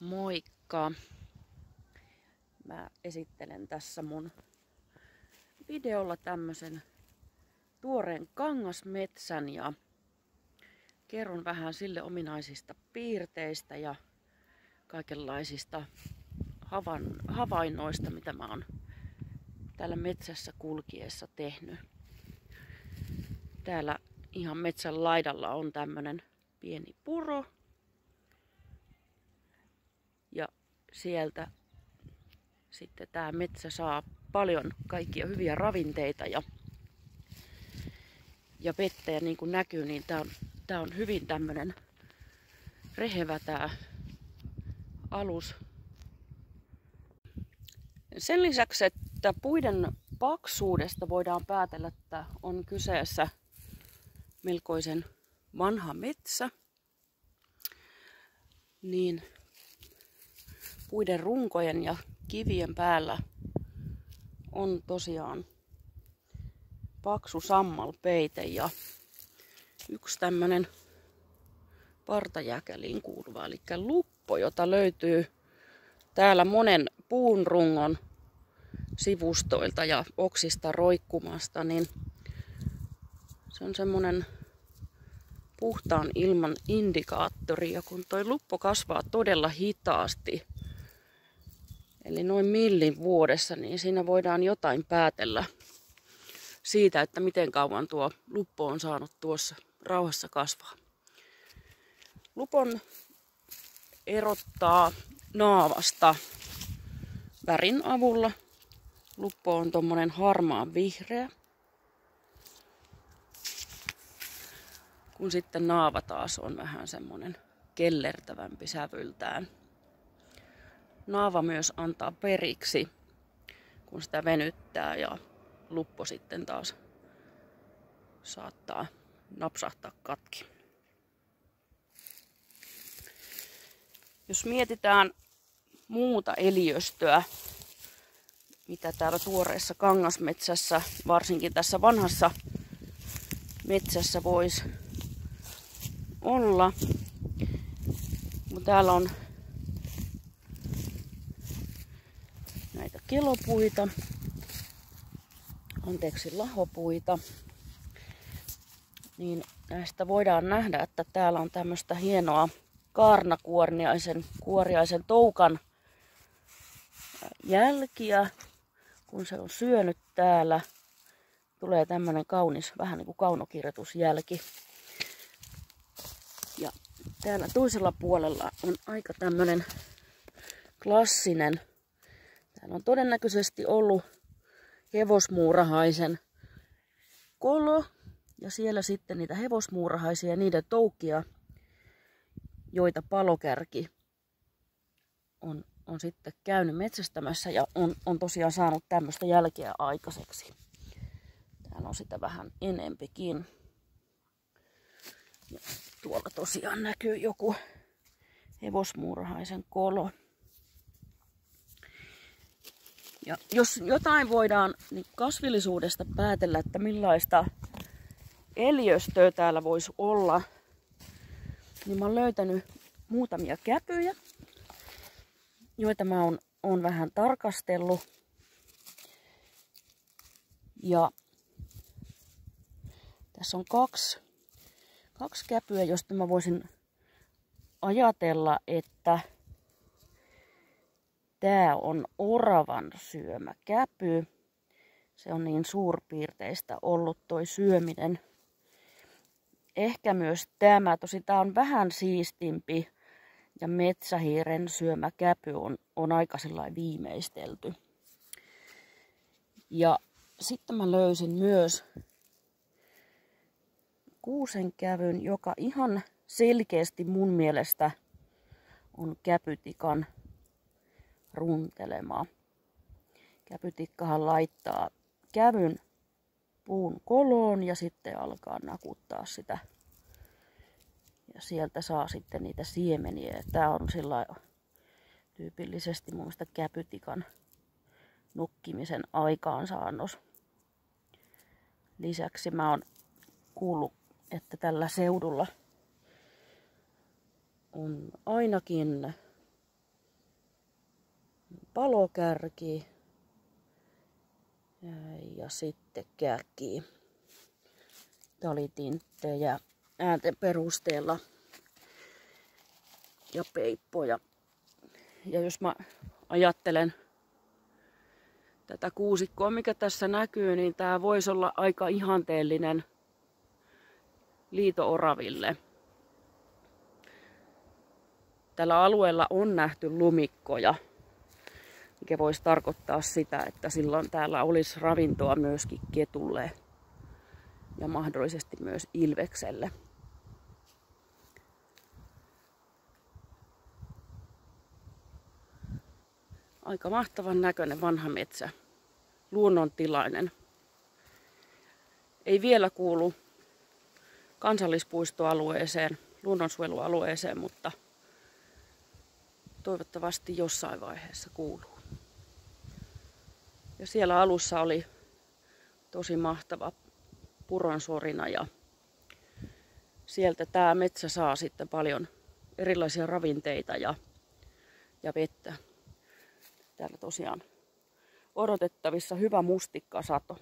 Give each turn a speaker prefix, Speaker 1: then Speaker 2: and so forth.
Speaker 1: Moikka! Mä esittelen tässä mun videolla tämmösen tuoreen kangasmetsän ja kerron vähän sille ominaisista piirteistä ja kaikenlaisista havainnoista, mitä mä oon täällä metsässä kulkiessa tehnyt. Täällä ihan metsän laidalla on tämmönen pieni puro. Ja sieltä sitten tää metsä saa paljon kaikkia hyviä ravinteita ja vettä. Ja niin kuin näkyy, niin tää on hyvin tämmönen rehevä tää alus. Sen lisäksi, että puiden paksuudesta voidaan päätellä, että on kyseessä melkoisen vanha metsä, niin puiden runkojen ja kivien päällä on tosiaan paksu sammalpeite ja yksi tämmönen partajäkäliin kuuluva, eli luppo, jota löytyy täällä monen puun rungon sivustoilta ja oksista roikkumasta, niin se on semmonen puhtaan ilman indikaattori, ja kun toi luppo kasvaa todella hitaasti, eli noin millin vuodessa, niin siinä voidaan jotain päätellä siitä, että miten kauan tuo luppo on saanut tuossa rauhassa kasvaa. Lupon erottaa naavasta värin avulla. Luppo on tommonen harmaan vihreä, kun sitten naava taas on vähän semmonen kellertävämpi sävyltään. Naava myös antaa periksi, kun sitä venyttää, ja luppo sitten taas saattaa napsahtaa katki. Jos mietitään muuta eliöstöä, mitä täällä tuoreessa kangasmetsässä, varsinkin tässä vanhassa metsässä voisi olla. Täällä on näitä kelopuita, lahopuita, niin näistä voidaan nähdä, että täällä on tämmöistä hienoa kaarnakuoriaisen toukan jälkiä. Kun se on syönyt täällä, tulee tämmönen kaunis, vähän niin kuin kaunokirjoitusjälki. Ja täällä toisella puolella on aika tämmönen klassinen. Täällä on todennäköisesti ollut hevosmuurahaisen kolo. Ja siellä sitten niitä hevosmuurahaisia ja niiden toukkia, joita palokärki on sitten käynyt metsästämässä ja on tosiaan saanut tämmöistä jälkeä aikaiseksi. Täällä on sitä vähän enempikin. Ja tuolla tosiaan näkyy joku hevosmuurahaisen kolo. Ja jos jotain voidaan niin kasvillisuudesta päätellä, että millaista eliöstöä täällä voisi olla, niin mä oon löytänyt muutamia käpyjä, joita mä oon vähän tarkastellut. Ja tässä on kaksi käpyä, josta mä voisin ajatella, että tää on oravan syömä käpy. Se on niin suurpiirteistä ollut toi syöminen. Ehkä myös tämä, tosi tää on vähän siistimpi, ja metsähiiren syömä käpy on aika sellainen viimeistelty. Ja sitten mä löysin myös kuusenkävyn, joka ihan selkeästi mun mielestä on käpytikan runtelema. Käpytikkahan laittaa kävyn puun koloon ja sitten alkaa nakuttaa sitä. Ja sieltä saa sitten niitä siemeniä. Tää on sillä tyypillisesti mun mielestä käpytikan nukkimisen aikaansaannos. Lisäksi mä oon kuullut, että tällä seudulla on ainakin palokärki ja sitten kärki talitinttejä äänten perusteella ja peippoja. Ja jos mä ajattelen tätä kuusikkoa, mikä tässä näkyy, niin tää voisi olla aika ihanteellinen liito-oraville. Tällä alueella on nähty lumikkoja, mikä voisi tarkoittaa sitä, että silloin täällä olisi ravintoa myöskin ketulle ja mahdollisesti myös ilvekselle. Aika mahtavan näköinen vanha metsä, luonnontilainen. Ei vielä kuulu kansallispuistoalueeseen, luonnonsuojelualueeseen, mutta toivottavasti jossain vaiheessa kuuluu. Ja siellä alussa oli tosi mahtava puronsorina ja sieltä tämä metsä saa sitten paljon erilaisia ravinteita ja vettä. Täällä tosiaan odotettavissa hyvä mustikkasato.